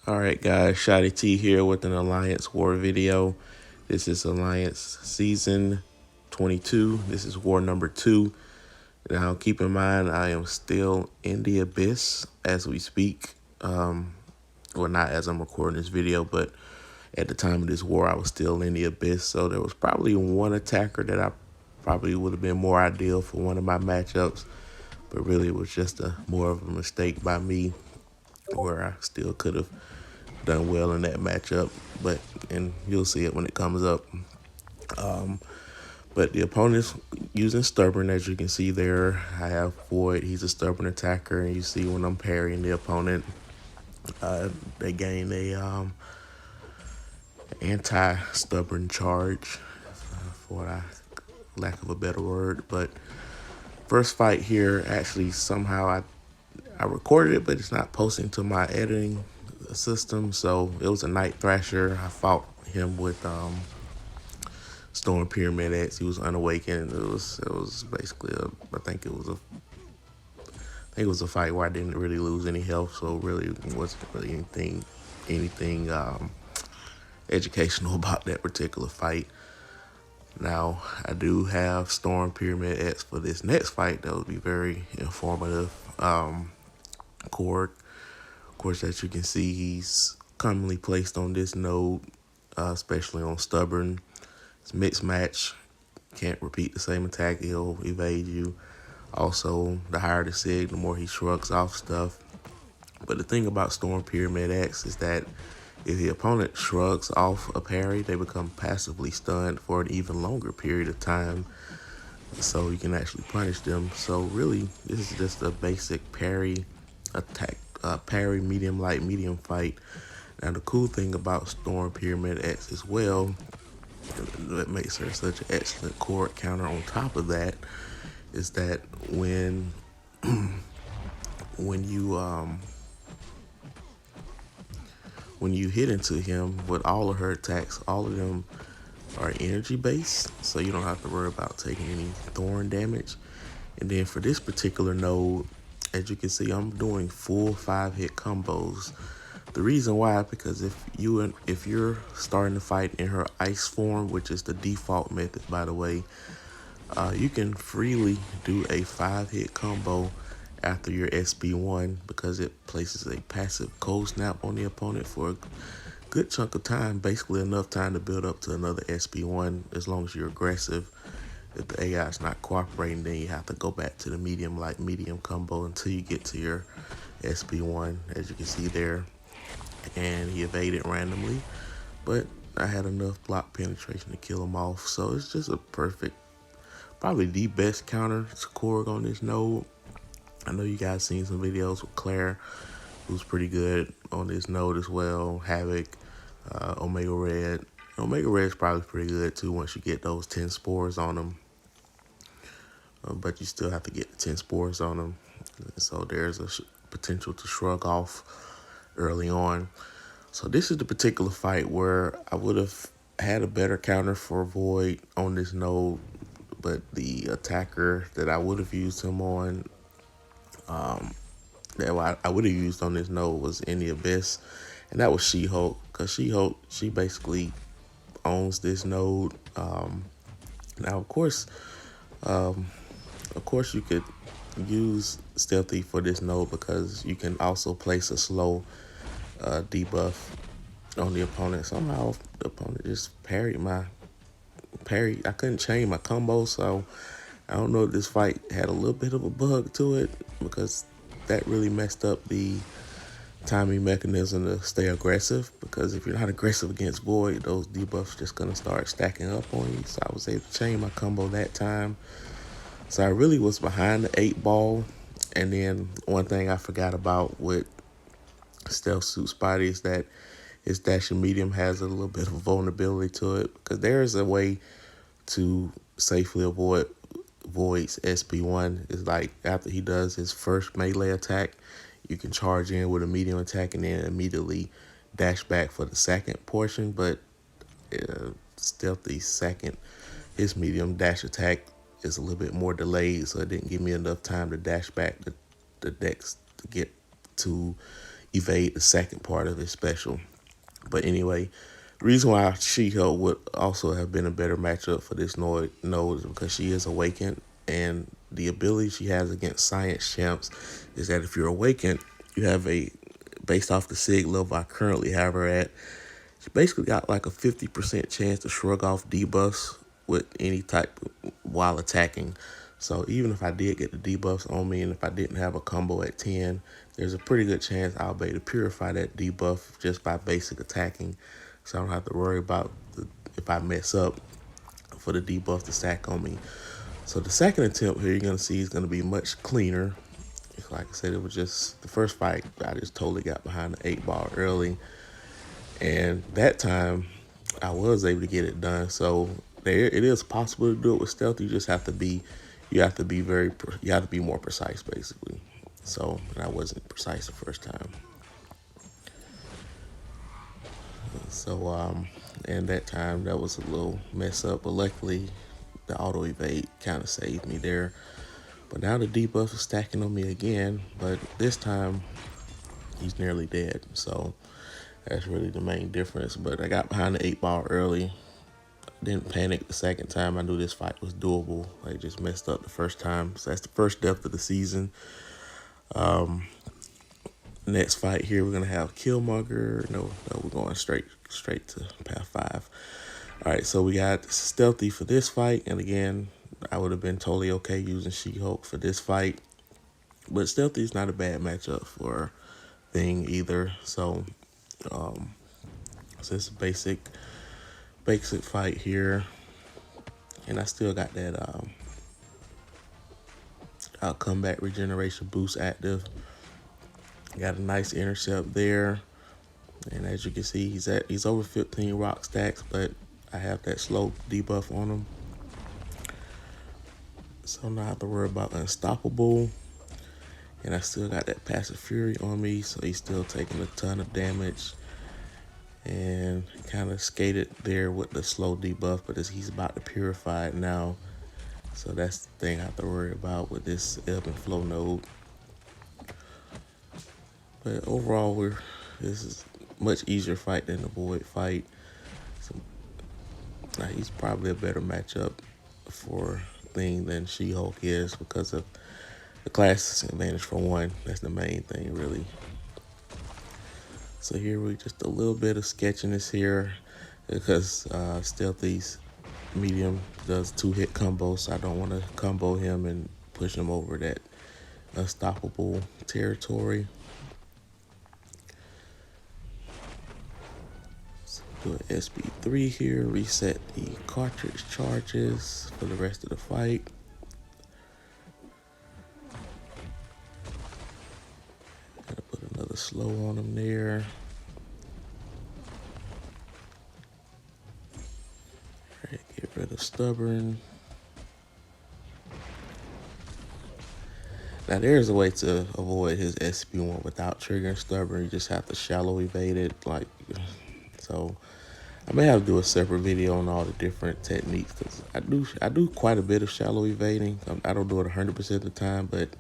All right, guys, Shotty T here with an Alliance War video. This is Alliance Season 22. This is War number 2. Now, keep in mind, I am still in the Abyss as we speak. Well, not as I'm recording this video, but at the time of this war, I was still in the Abyss. So there was probably one attacker that I probably would have been more ideal for one of my matchups. But really, it was just more of a mistake by me where I still could have done well in that matchup, and you'll see it when it comes up. But the opponent's using Stubborn, as you can see there. I have Void. He's a stubborn attacker, and you see when I'm parrying the opponent, they gain a anti-stubborn charge, for lack of a better word. But first fight here, actually somehow I recorded it, but it's not posting to my editing system. So it was a Night Thrasher. I fought him with Storm Pyramid X. He was unawakened. It was basically I think it was a fight where I didn't really lose any health, so really it wasn't really anything educational about that particular fight. Now I do have Storm Pyramid X for this next fight. That would be very informative. Korg, of course, as you can see, he's commonly placed on this node, especially on Stubborn. It's mixed match. Can't repeat the same attack. He'll evade you. Also, the higher the sig, the more he shrugs off stuff. But the thing about Storm Pyramid X is that if the opponent shrugs off a parry, they become passively stunned for an even longer period of time. So you can actually punish them. So really, this is just a basic parry attack, parry medium light medium fight. Now the cool thing about Storm Pyramid X as well, that makes her such an excellent Korg counter on top of that, is that when you hit into him with all of her attacks, all of them are energy based, so you don't have to worry about taking any thorn damage. And then for this particular node, as you can see, I'm doing full 5-hit combos. The reason why, because if you're starting to fight in her ice form, which is the default method, by the way, you can freely do a 5-hit combo after your SB1 because it places a passive cold snap on the opponent for a good chunk of time, basically enough time to build up to another SB1 as long as you're aggressive. If the AI is not cooperating, then you have to go back to the medium light medium combo until you get to your SB1, as you can see there. And he evaded randomly, but I had enough block penetration to kill him off. So it's just a perfect, probably the best counter to Korg on this node. I know you guys seen some videos with Claire, who's pretty good on this node as well. Havoc, Omega Red. Omega Red's probably pretty good too once you get those 10 spores on them. But you still have to get the 10 spores on them. So there's a potential to shrug off early on. So this is the particular fight where I would have had a better counter for Void on this node, but the attacker that I would have used him on, that I would have used on this node was in the Abyss, and that was She-Hulk, because She-Hulk, she basically owns this node. Now, of course, you could use Stealthy for this node because you can also place a slow debuff on the opponent. Somehow the opponent just parried my parry. I couldn't change my combo, so I don't know if this fight had a little bit of a bug to it, because that really messed up the timing mechanism to stay aggressive, because if you're not aggressive against Void, those debuffs just gonna start stacking up on you. So I was able to change my combo that time. So I really was behind the 8-ball. And then one thing I forgot about with Stealth Suit Spotty is that his dashing medium has a little bit of vulnerability to it, because there is a way to safely avoid Void's SB1. It's like after he does his first melee attack, you can charge in with a medium attack and then immediately dash back for the second portion. But Stealthy second, his medium dash attack is a little bit more delayed, so it didn't give me enough time to dash back the decks to get to evade the second part of his special. But anyway, the reason why She-Hulk would also have been a better matchup for this node is because she is awakened, and the ability she has against science champs is that if you're awakened, you have a, based off the sig level I currently have her at, she basically got like a 50% chance to shrug off debuffs with any type while attacking. So even if I did get the debuffs on me and if I didn't have a combo at 10, there's a pretty good chance I'll be able to purify that debuff just by basic attacking. So I don't have to worry about if I mess up for the debuff to stack on me. So the second attempt here you're going to see is going to be much cleaner. Like I said, it was just the first fight, I just totally got behind the 8-ball early. And that time, I was able to get it done. So there, it is possible to do it with stealth. You just have to be, you have to be more precise, basically. So I wasn't precise the first time. So and that time that was a little mess up, but luckily the auto evade kind of saved me there. But now the debuff is stacking on me again, but this time he's nearly dead. So that's really the main difference. But I got behind the 8-ball early. Didn't panic the second time. I knew this fight was doable. I just messed up the first time. So that's the first death of the season. Next fight here, we're gonna have Killmonger. No, we're going straight to path 5. All right, so we got Stealthy for this fight, and again, I would have been totally okay using She-Hulk for this fight, but Stealthy is not a bad matchup for Thing either. So, so it's a basic fight here, and I still got that combat regeneration boost active. Got a nice intercept there, and as you can see, he's over 15 rock stacks, but I have that slow debuff on him, so not have to worry about unstoppable. And I still got that passive fury on me, so he's still taking a ton of damage. And kind of skated there with the slow debuff, but he's about to purify it now. So that's the thing I have to worry about with this ebb and flow node. But overall, this is a much easier fight than the Void fight. So, he's probably a better matchup for Thing than She-Hulk is because of the class advantage for one. That's the main thing, really. So here we just a little bit of sketchiness here because Stealthy's medium does 2-hit combos, so I don't want to combo him and push him over that unstoppable territory. Do an SB3 here, reset the cartridge charges for the rest of the fight. Gotta put another slow on him there. Alright, get rid of stubborn. Now there's a way to avoid his SB1 without triggering stubborn. You just have to shallow evade it, like so. I may have to do a separate video on all the different techniques because I do quite a bit of shallow evading. I don't do it 100% of the time, but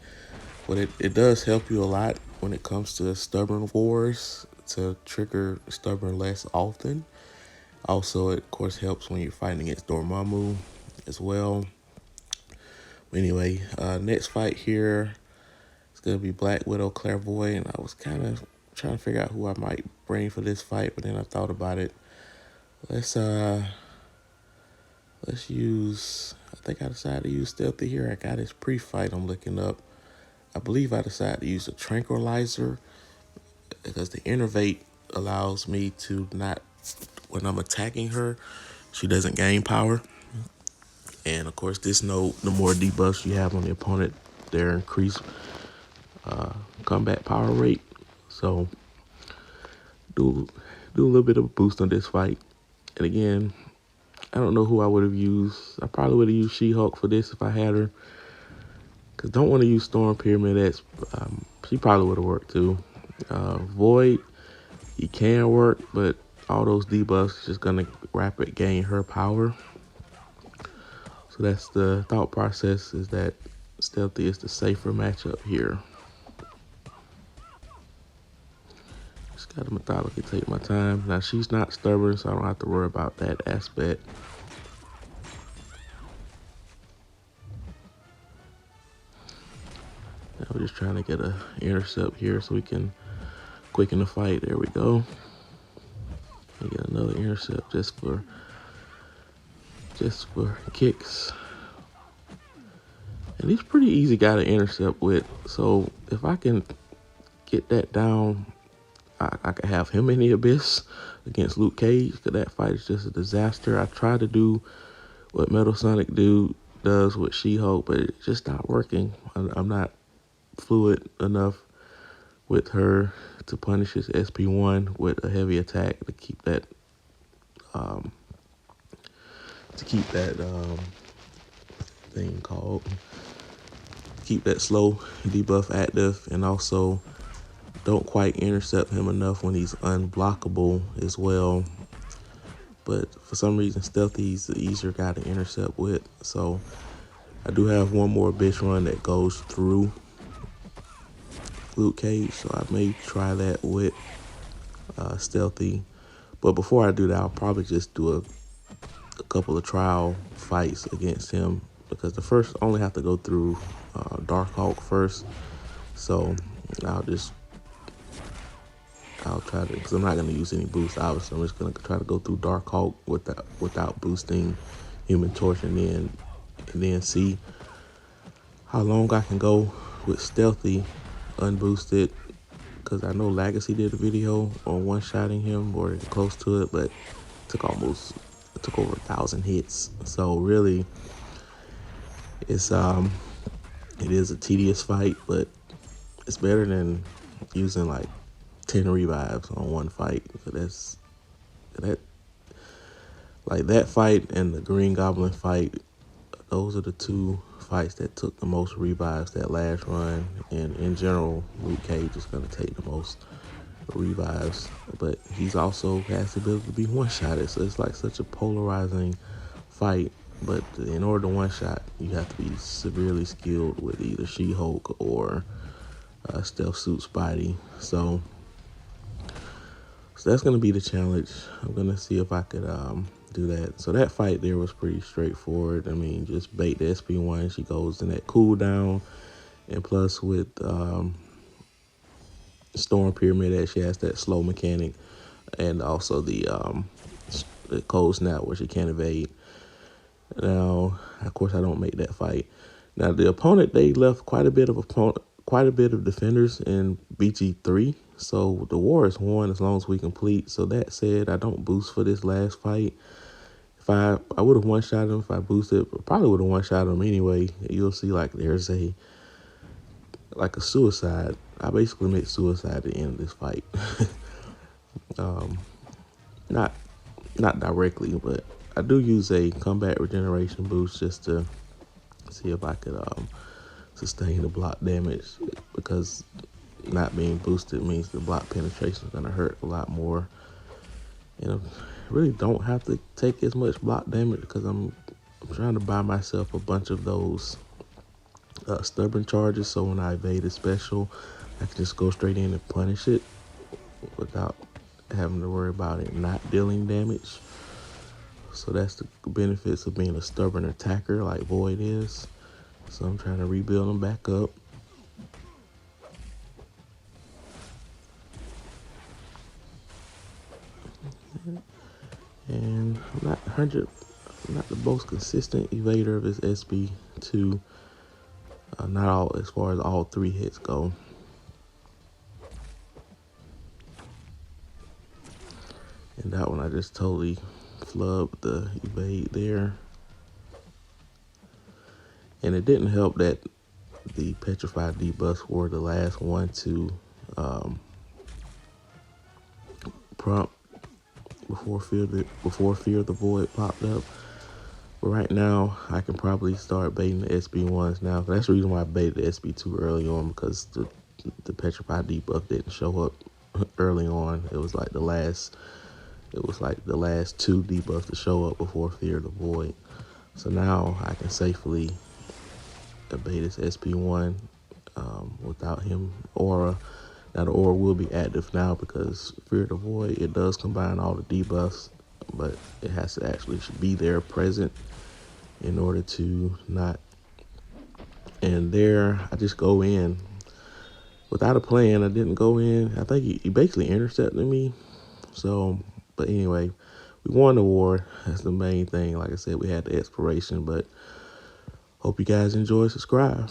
it does help you a lot when it comes to stubborn wars to trigger stubborn less often. Also, it of course helps when you're fighting against Dormammu as well. Anyway, next fight here is gonna be Black Widow Clairvoyant. I was kind of trying to figure out who I might bring for this fight, but then I thought about it. Let's use, I think I decided to use Stealthy here. I got his pre-fight I'm looking up. I believe I decided to use a Tranquilizer because the Innervate allows me to not, when I'm attacking her, she doesn't gain power. And of course this node, the more debuffs you have on the opponent, their increased combat power rate. So do a little bit of a boost on this fight. And again, I don't know who I would have used. I probably would have used She-Hulk for this if I had her. Because don't want to use Storm Pyramid X. She probably would have worked too. Void, he can work, but all those debuffs just going to rapid gain her power. So that's the thought process, is that Stealthy is the safer matchup here. Gotta methodically take my time. Now she's not stubborn, so I don't have to worry about that aspect. Now we're just trying to get a intercept here so we can quicken the fight. There we go. And get another intercept just for kicks. And he's pretty easy guy to intercept with. So if I can get that down, I could have him in the Abyss against Luke Cage, because that fight is just a disaster. I tried to do what Metal Sonic does with She-Hulk, but it's just not working. I'm not fluid enough with her to punish his SP1 with a heavy attack to keep that thing called, keep that slow debuff active, and also don't quite intercept him enough when he's unblockable as well. But for some reason, Stealthy's the easier guy to intercept with. So I do have one more bitch run that goes through Luke Cage, so I may try that with Stealthy. But before I do that, I'll probably just do a couple of trial fights against him, because the first only have to go through Darkhawk first. So I'll try to, because I'm not going to use any boost, obviously. I'm just going to try to go through Darkhawk without boosting Human Torch, and then see how long I can go with Stealthy unboosted, because I know Legacy did a video on one-shotting him or close to it, but it took over 1,000 hits. So really, it is a tedious fight, but it's better than using like 10 revives on one fight. So that fight and the Green Goblin fight, those are the two fights that took the most revives that last run. And in general, Luke Cage is going to take the most revives, but he's also has the ability to be one-shotted. So it's like such a polarizing fight. But in order to one-shot, you have to be severely skilled with either She-Hulk or Stealth Suit Spidey. So that's going to be the challenge. I'm going to see if I could do that. So that fight there was pretty straightforward. I mean, just bait the SP1. She goes in that cooldown. And plus with Storm Pyramid, she has that slow mechanic. And also the cold snap where she can't evade. Now, of course, I don't make that fight. Now, the opponent, they left quite a bit of defenders in BG3. So the war is won as long as we complete. So that said, I don't boost for this last fight. If I would have one-shot him if I boosted, probably would have one-shot him anyway. You'll see like there's a suicide. I basically made suicide at the end of this fight. Not directly, but I do use a combat regeneration boost just to see if I could sustain the block damage, because not being boosted means the block penetration is going to hurt a lot more. And I really don't have to take as much block damage, because I'm trying to buy myself a bunch of those stubborn charges, so when I evade a special, I can just go straight in and punish it without having to worry about it not dealing damage. So that's the benefits of being a stubborn attacker like Void is. So I'm trying to rebuild them back up. And I'm not the most consistent evader of his SB2. Not all, as far as all 3 hits go. And that one I just totally flubbed the evade there. And it didn't help that the petrified debuffs were the last one to prompt before Fear of the Void popped up. But right now, I can probably start baiting the SB1s now. That's the reason why I baited the SB2 early on, because the petrified debuff didn't show up early on. It was like the last 2 debuffs to show up before Fear of the Void. So now I can safely bait this SP1 without him aura Now the aura will be active now because Fear of the Void, it does combine all the debuffs, but it has to actually be there present in order to not. And there, I just go in without a plan. I didn't go in. I think he basically intercepted me. So, but anyway, we won the war. That's the main thing. Like I said, we had the exploration, but hope you guys enjoy. Subscribe.